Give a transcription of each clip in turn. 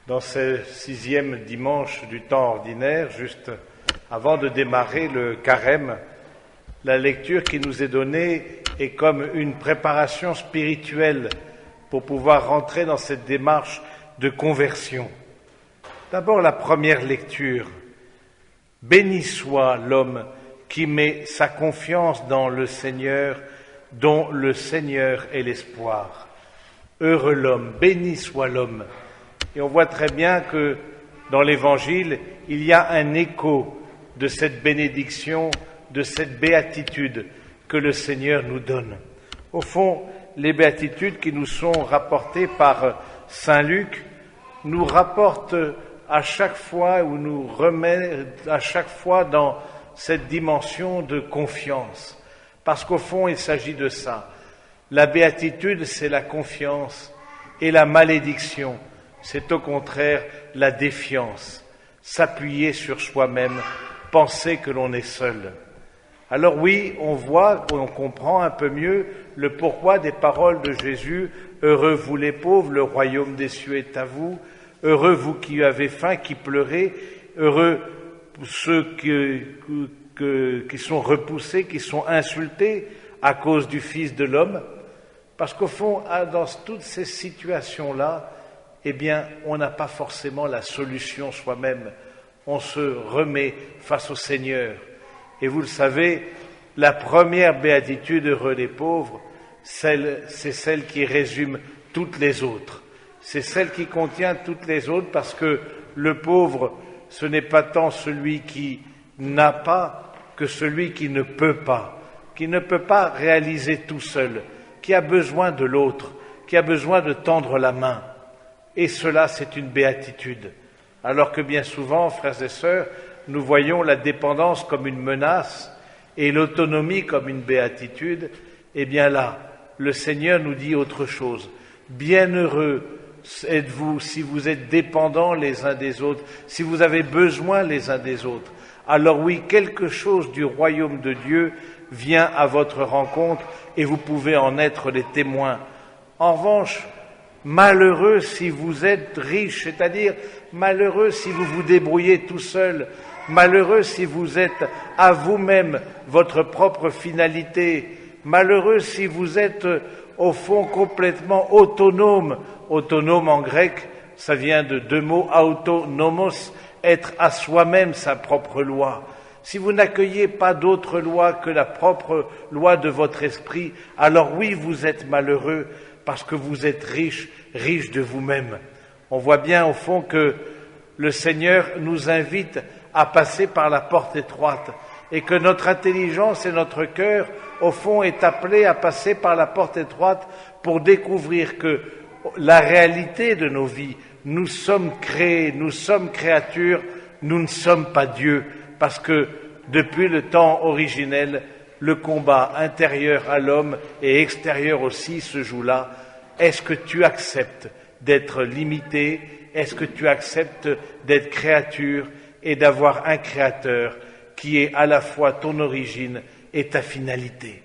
Dans ce 6e dimanche du temps ordinaire, juste avant de démarrer le carême, la lecture qui nous est donnée est comme une préparation spirituelle pour pouvoir rentrer dans cette démarche de conversion. D'abord, la première lecture. Béni soit l'homme qui met sa confiance dans le Seigneur, dont le Seigneur est l'espoir. Heureux l'homme, béni soit l'homme. Et on voit très bien que dans l'Évangile, il y a un écho de cette bénédiction, de cette béatitude que le Seigneur nous donne. Au fond, les béatitudes qui nous sont rapportées par Saint Luc nous rapportent à chaque fois ou nous remettent à chaque fois dans cette dimension de confiance. Parce qu'au fond, il s'agit de ça. La béatitude, c'est la confiance, et la malédiction, c'est au contraire la défiance, s'appuyer sur soi-même, penser que l'on est seul. Alors oui, on voit, on comprend un peu mieux le pourquoi des paroles de Jésus. Heureux vous les pauvres, le royaume des cieux est à vous. Heureux vous qui avez faim, qui pleurez. Heureux ceux qui sont repoussés, qui sont insultés à cause du Fils de l'homme. Parce qu'au fond, dans toutes ces situations-là, eh bien, on n'a pas forcément la solution soi-même. On se remet face au Seigneur. Et vous le savez, la première béatitude, heureux les pauvres, c'est celle qui résume toutes les autres. C'est celle qui contient toutes les autres parce que le pauvre, ce n'est pas tant celui qui n'a pas que celui qui ne peut pas réaliser tout seul, qui a besoin de l'autre, qui a besoin de tendre la main. Et cela, c'est une béatitude. Alors que bien souvent, frères et sœurs, nous voyons la dépendance comme une menace et l'autonomie comme une béatitude, eh bien là, le Seigneur nous dit autre chose. Bienheureux êtes-vous si vous êtes dépendants les uns des autres, si vous avez besoin les uns des autres. Alors oui, quelque chose du royaume de Dieu vient à votre rencontre et vous pouvez en être les témoins. En revanche, malheureux si vous êtes riche, c'est-à-dire malheureux si vous vous débrouillez tout seul, malheureux si vous êtes à vous-même votre propre finalité, malheureux si vous êtes au fond complètement autonome. Autonome en grec, ça vient de deux mots, autonomos, être à soi-même sa propre loi. Si vous n'accueillez pas d'autre loi que la propre loi de votre esprit, alors oui, vous êtes malheureux parce que vous êtes riche de vous-même. On voit bien au fond que le Seigneur nous invite à passer par la porte étroite et que notre intelligence et notre cœur, au fond, est appelé à passer par la porte étroite pour découvrir que la réalité de nos vies, nous sommes créés, nous sommes créatures, nous ne sommes pas Dieu, parce que depuis le temps originel, le combat intérieur à l'homme et extérieur aussi se joue là. Est-ce que tu acceptes d'être limité? Est-ce que tu acceptes d'être créature et d'avoir un créateur qui est à la fois ton origine et ta finalité?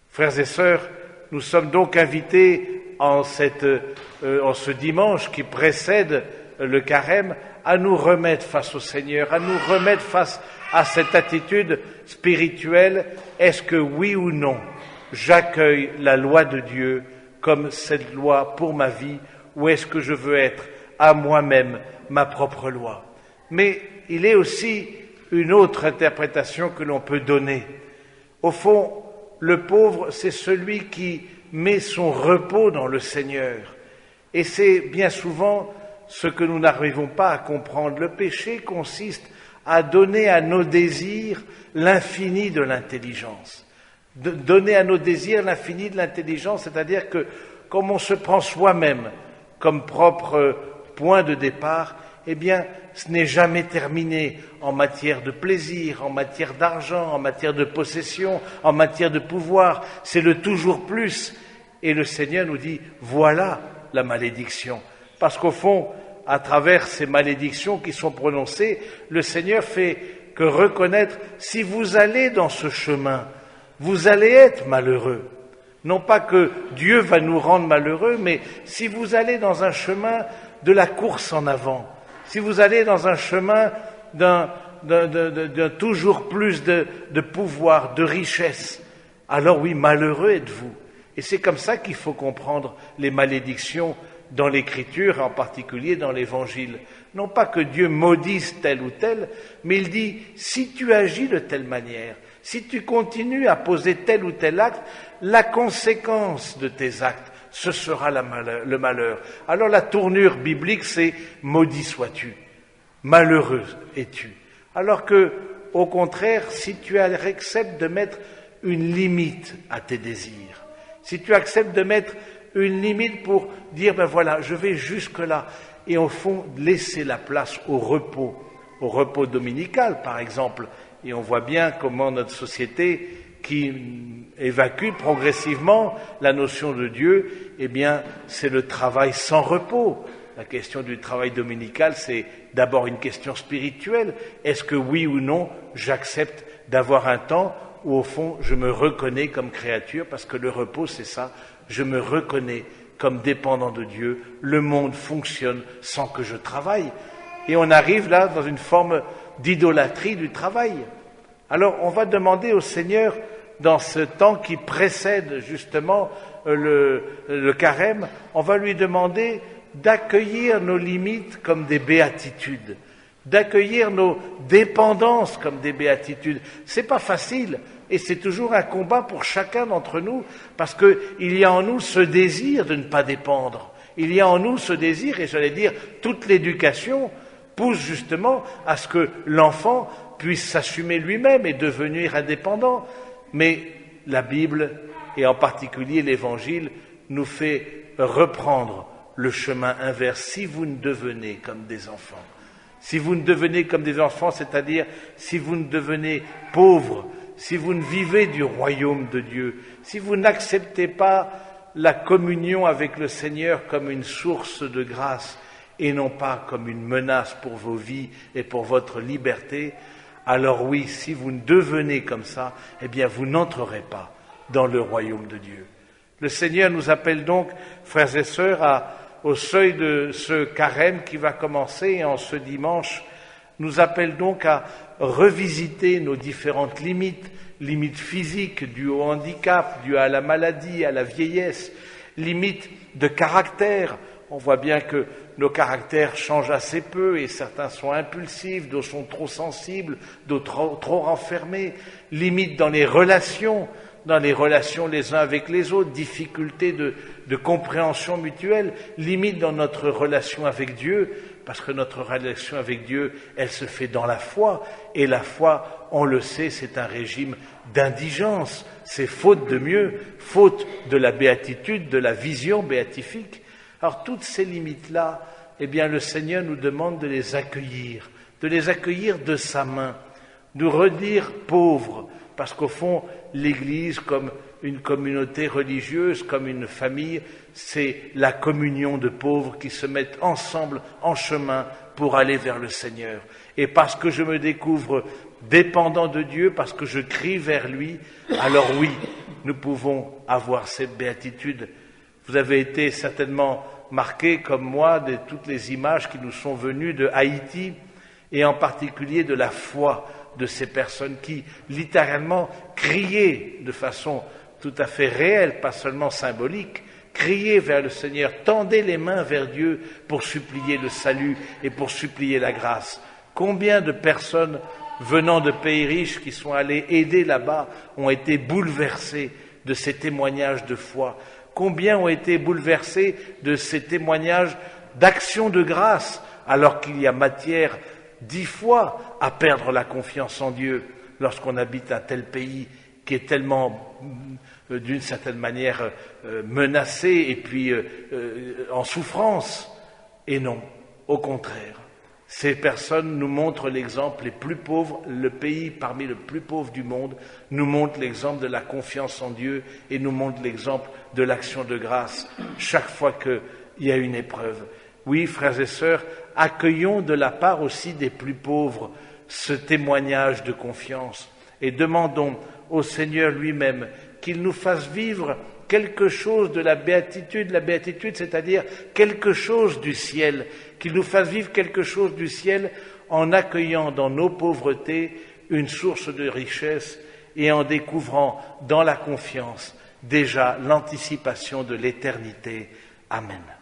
Frères et sœurs, nous sommes donc invités en ce dimanche qui précède le carême à nous remettre face au Seigneur, à nous remettre face à cette attitude spirituelle. Est-ce que oui ou non, j'accueille la loi de Dieu comme cette loi pour ma vie, ou est-ce que je veux être à moi-même ma propre loi? Mais il est aussi une autre interprétation que l'on peut donner. Au fond, le pauvre, c'est celui qui met son repos dans le Seigneur. Et c'est bien souvent ce que nous n'arrivons pas à comprendre. Le péché consiste à donner à nos désirs l'infini de l'intelligence. Donner à nos désirs l'infini de l'intelligence, c'est-à-dire que comme on se prend soi-même comme propre point de départ, eh bien, ce n'est jamais terminé en matière de plaisir, en matière d'argent, en matière de possession, en matière de pouvoir. C'est le toujours plus. Et le Seigneur nous dit, voilà la malédiction. Parce qu'au fond, à travers ces malédictions qui sont prononcées, le Seigneur fait que reconnaître, si vous allez dans ce chemin, vous allez être malheureux. Non pas que Dieu va nous rendre malheureux, mais si vous allez dans un chemin de la course en avant, si vous allez dans un chemin d'un toujours plus de pouvoir, de richesse, alors oui, malheureux êtes-vous. Et c'est comme ça qu'il faut comprendre les malédictions dans l'Écriture, en particulier dans l'Évangile. Non pas que Dieu maudisse tel ou tel, mais il dit, si tu agis de telle manière, si tu continues à poser tel ou tel acte, la conséquence de tes actes, ce sera le malheur. Alors la tournure biblique, c'est « maudit sois-tu, malheureux es-tu ». Alors que, au contraire, si tu acceptes de mettre une limite à tes désirs, si tu acceptes de mettre une limite pour dire, ben voilà, je vais jusque-là, et au fond, laisser la place au repos dominical, par exemple. Et on voit bien comment notre société, qui évacue progressivement la notion de Dieu, eh bien, c'est le travail sans repos. La question du travail dominical, c'est d'abord une question spirituelle. Est-ce que oui ou non, j'accepte d'avoir un temps où, au fond, je me reconnais comme créature, parce que le repos, c'est ça, je me reconnais comme dépendant de Dieu. Le monde fonctionne sans que je travaille. Et on arrive là dans une forme d'idolâtrie du travail. Alors, on va demander au Seigneur, dans ce temps qui précède justement le carême, on va lui demander d'accueillir nos limites comme des béatitudes, d'accueillir nos dépendances comme des béatitudes. C'est pas facile, et c'est toujours un combat pour chacun d'entre nous, parce qu'il y a en nous ce désir de ne pas dépendre. Il y a en nous ce désir, et j'allais dire, toute l'éducation pousse justement à ce que l'enfant puisse s'assumer lui-même et devenir indépendant. Mais la Bible, et en particulier l'Évangile, nous fait reprendre le chemin inverse. Si vous ne devenez comme des enfants, si vous ne devenez comme des enfants, c'est-à-dire si vous ne devenez pauvres, si vous ne vivez du royaume de Dieu, si vous n'acceptez pas la communion avec le Seigneur comme une source de grâce et non pas comme une menace pour vos vies et pour votre liberté, alors oui, si vous ne devenez comme ça, eh bien vous n'entrerez pas dans le royaume de Dieu. Le Seigneur nous appelle donc, frères et sœurs, au seuil de ce carême qui va commencer en ce dimanche, nous appelle donc à revisiter nos différentes limites, limites physiques dues au handicap, dues à la maladie, à la vieillesse, limites de caractère. On voit bien que nos caractères changent assez peu et certains sont impulsifs, d'autres sont trop sensibles, d'autres trop renfermés. Limites dans les relations les uns avec les autres, difficultés de compréhension mutuelle, limites dans notre relation avec Dieu, parce que notre relation avec Dieu, elle se fait dans la foi, et la foi, on le sait, c'est un régime d'indigence, c'est faute de mieux, faute de la béatitude, de la vision béatifique. Alors toutes ces limites-là, eh bien le Seigneur nous demande de les accueillir de sa main, de redire pauvres, parce qu'au fond, l'Église, comme une communauté religieuse, comme une famille, c'est la communion de pauvres qui se mettent ensemble en chemin pour aller vers le Seigneur. Et parce que je me découvre dépendant de Dieu, parce que je crie vers lui, alors oui, nous pouvons avoir cette béatitude. Vous avez été certainement marqués, comme moi, de toutes les images qui nous sont venues de Haïti, et en particulier de la foi de ces personnes qui, littéralement, criaient de façon tout à fait réelle, pas seulement symbolique, criaient vers le Seigneur, tendaient les mains vers Dieu pour supplier le salut et pour supplier la grâce. Combien de personnes venant de pays riches qui sont allées aider là-bas ont été bouleversées de ces témoignages de foi? Combien ont été bouleversés de ces témoignages d'action de grâce, alors qu'il y a matière 10 fois à perdre la confiance en Dieu lorsqu'on habite un tel pays qui est tellement, d'une certaine manière, menacé et puis en souffrance. Et non, au contraire. Ces personnes nous montrent l'exemple les plus pauvres, le pays parmi les plus pauvres du monde nous montre l'exemple de la confiance en Dieu et nous montre l'exemple de l'action de grâce chaque fois qu'il y a une épreuve. Oui, frères et sœurs, accueillons de la part aussi des plus pauvres ce témoignage de confiance et demandons au Seigneur lui-même qu'il nous fasse vivre quelque chose de la béatitude, c'est-à-dire quelque chose du ciel, qu'il nous fasse vivre quelque chose du ciel en accueillant dans nos pauvretés une source de richesse et en découvrant dans la confiance déjà l'anticipation de l'éternité. Amen.